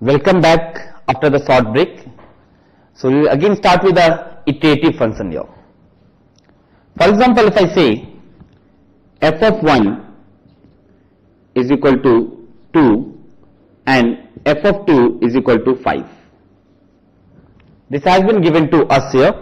Welcome back after the short break. So we will again start with the iterative function here. For example, if I say f of 1 is equal to 2 and f of 2 is equal to 5. This has been given to us here.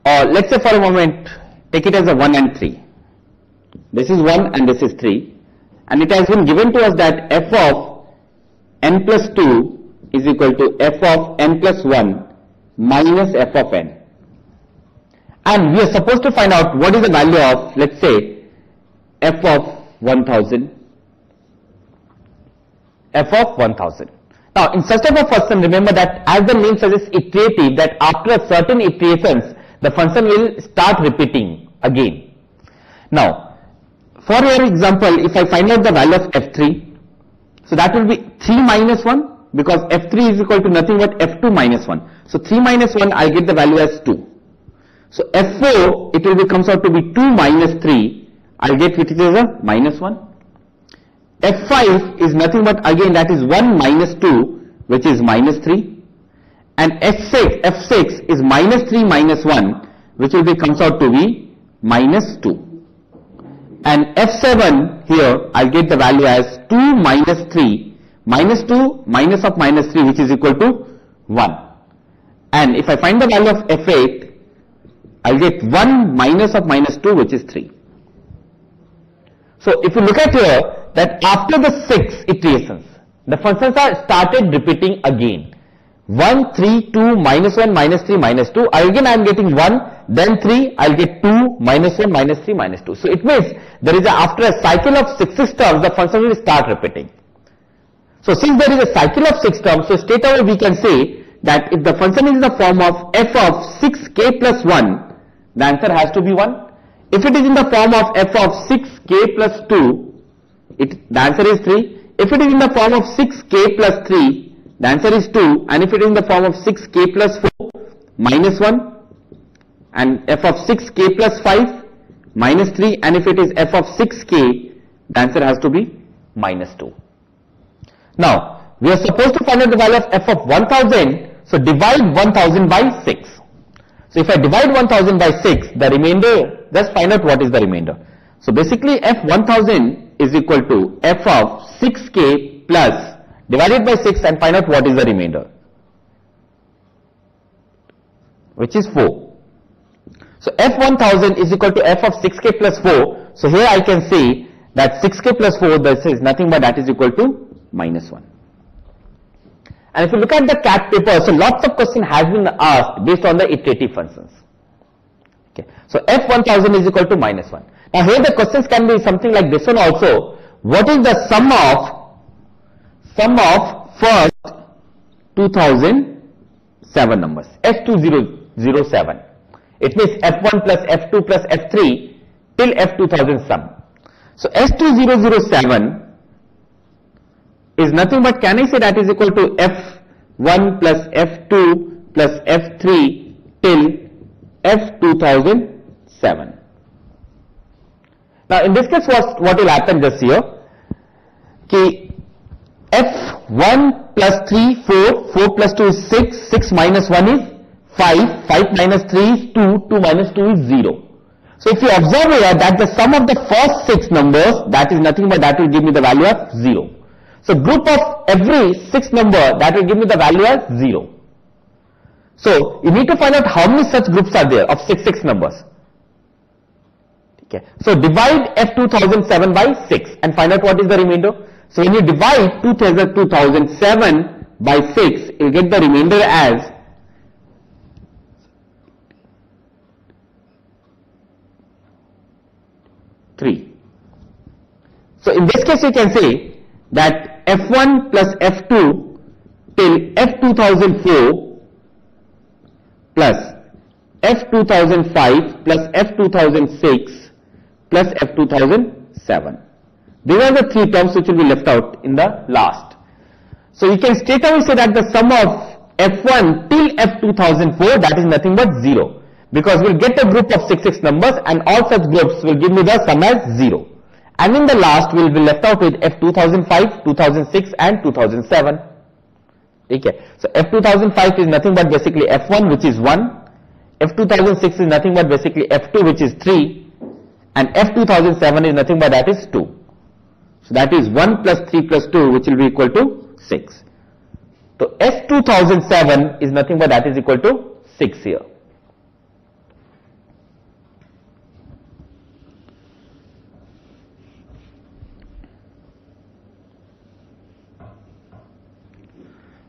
Or let's say for a moment, take it as a 1 and 3. This is 1 and this is 3. And it has been given to us that f of n plus 2 is equal to f of n plus 1 minus f of n. And we are supposed to find out what is the value of, let's say, f of 1000. F of 1000. Now, in such type of function, remember that as the name suggests iterative, that after certain iterations, the function will start repeating again. Now, for your example, if I find out the value of f3, so that will be 3 minus 1, because f3 is equal to nothing but f2 minus 1. So 3 minus 1, I get the value as 2. So f4, it will be comes out to be 2 minus 3, I'll get which is a minus 1. f5 is nothing but again that is 1 minus 2, which is minus 3. And f6 is minus 3 minus 1, which will be comes out to be minus 2. And f7 here, I'll get the value as 2 minus 3, minus 2 minus of minus 3, which is equal to 1. And if I find the value of f8, I'll get 1 minus of minus 2, which is 3. So if you look at here, that after the 6 iterations, the functions are started repeating again. 1, 3, 2, minus 1, minus 3, minus 2. Again I am getting 1, then 3, I'll get 2, minus 1, minus 3, minus 2. So it means there is after a cycle of 6 terms, the function will start repeating. So since there is a cycle of 6 terms, so straight away we can say that if the function is in the form of f of 6k plus 1, the answer has to be 1. If it is in the form of f of 6k plus 2, the answer is 3. If it is in the form of 6k plus 3, the answer is 2. And if it is in the form of 6k plus 4, minus 1. And f of 6k plus 5, minus 3. And if it is f of 6k, the answer has to be minus 2. Now, we are supposed to find out the value of f of 1000. So, divide 1000 by 6. So, if I divide 1000 by 6, the remainder, just find out what is the remainder. So, basically f 1000 is equal to f of 6k plus divided by 6 and find out what is the remainder, which is 4. So, f 1000 is equal to f of 6k plus 4. So, here I can say that 6k plus 4, this is nothing but that is equal to minus 1. And if you look at the CAT paper, so lots of questions has been asked based on the iterative functions. Okay. So, f 1000 is equal to minus 1. Now, here the questions can be something like this one also. What is the sum of first 2007 numbers, S2007. It means F1 plus F2 plus F3 till F2000 sum. So S2007 is nothing but, can I say that is equal to F1 plus F2 plus F3 till F2007. Now in this case what will happen just here, ki f1 plus 3, 4, 4 plus 2 is 6, 6 minus 1 is 5, 5 minus 3 is 2, 2 minus 2 is 0. So if you observe here that the sum of the first 6 numbers, that is nothing but that will give me the value of 0. So group of every 6 number, that will give me the value as 0. So you need to find out how many such groups are there of 6 numbers. Okay. So divide f2007 by 6 and find out what is the remainder. So when you divide 2007 by 6, you get the remainder as 3. So in this case you can say that f1 plus f2 till f2004 plus f2005 plus f2006 plus f2007. These are the 3 terms which will be left out in the last. So you can straight away say that the sum of f1 till f2004, that is nothing but 0. Because we'll get a group of 6 numbers and all such groups will give me the sum as 0. And in the last we will be left out with f2005, 2006 and 2007. Okay. So F2005 is nothing but basically F1, which is 1. F2006 is nothing but basically F2, which is 3. And F2007 is nothing but that is 2. So that is 1 plus 3 plus 2, which will be equal to 6. So S2007 is nothing but that is equal to 6 here.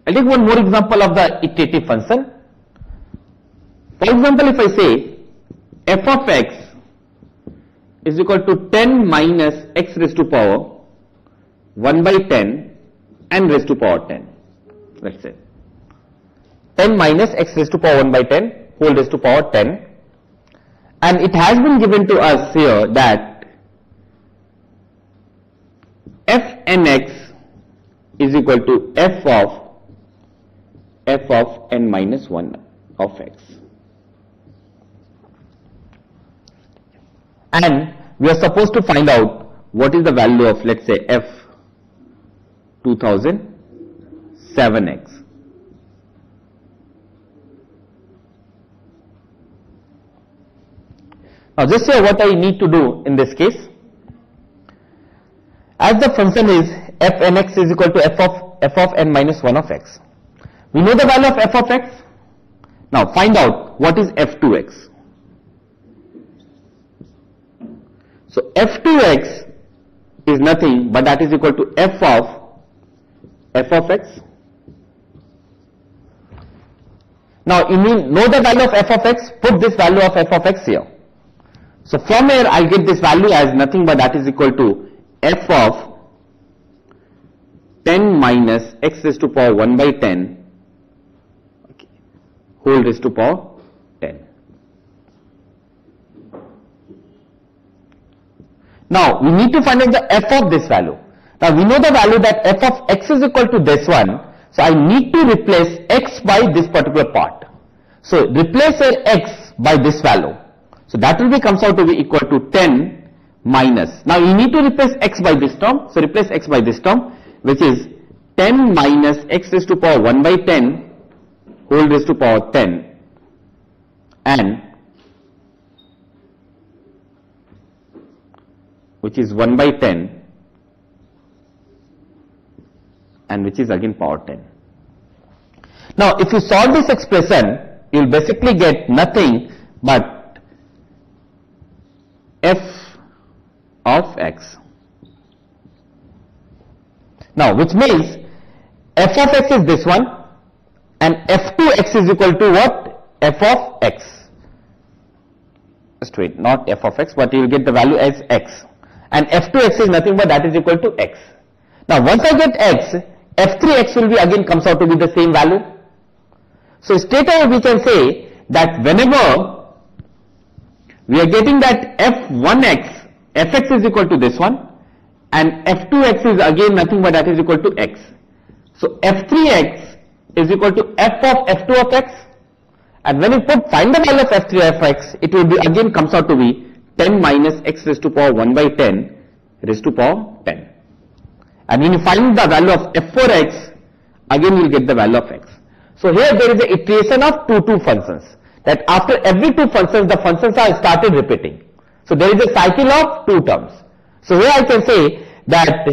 I'll take one more example of the iterative function. For example, if I say f of x is equal to 10 minus x raised to power 1 by 10 n raised to power 10. Let's say 10 minus x raised to power 1 by 10 whole raised to power 10. And it has been given to us here that f n x is equal to f of n minus 1 of x. And we are supposed to find out what is the value of, let's say, f 2007x. Now just say what I need to do in this case. As the function is f nx is equal to f of n minus 1 of x. We know the value of f of x. Now find out what is f2x. So f2x is nothing but that is equal to f of x. Now you know the value of f of x, put this value of f of x here. So from here I'll get this value as nothing but that is equal to f of 10 minus x raised to power 1 by 10 whole raised to power 10. Now we need to find out the f of this value. Now we know the value that f of x is equal to this one. So I need to replace x by this particular part. So replace x by this value. So that will be comes out to be equal to 10 minus. Now you need to replace x by this term. So replace x by this term, which is 10 minus x raised to power 1 by 10 whole raised to power 10 and which is 1 by 10 and which is again power 10. Now if you solve this expression, you will basically get nothing but f of x. Now which means f of x is this one and f2x is equal to what? F of x. Just wait, not f of x, but you will get the value as x. And f2x is nothing but that is equal to x. Now once I get x, f3x will be again comes out to be the same value. So straight away we can say that whenever we are getting that f1x, fx is equal to this one and f2x is again nothing but that is equal to x. So f3x is equal to f of f2 of x, and when you find the value of f3 of x, it will be again comes out to be 10 minus x raised to power 1 by 10 raised to power 10. And when you find the value of f4x, again you will get the value of x. So here there is a iteration of two functions, that after every two functions the functions are started repeating. So there is a cycle of two terms. So here I can say that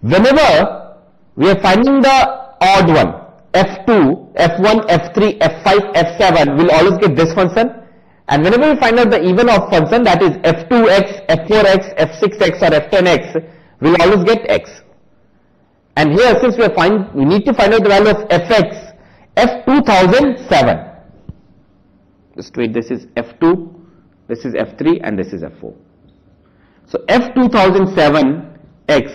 whenever we are finding the odd one, f2, f1, f3, f5, f7 will always get this function, and whenever we find out the even of function, that is f2x, f4x, f6x or f10x, we will always get x. And here since we need to find out the value of fx, f2007. Just wait, this is f2, this is f3 and this is f4. So f2007x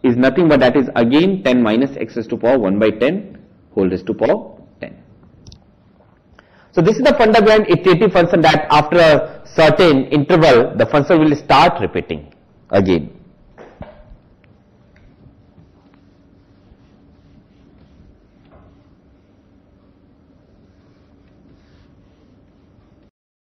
is nothing but that is again 10 minus x raised to power 1 by 10 whole raised to power 10. So this is the fundamental iterative function, that after a certain interval the function will start repeating again.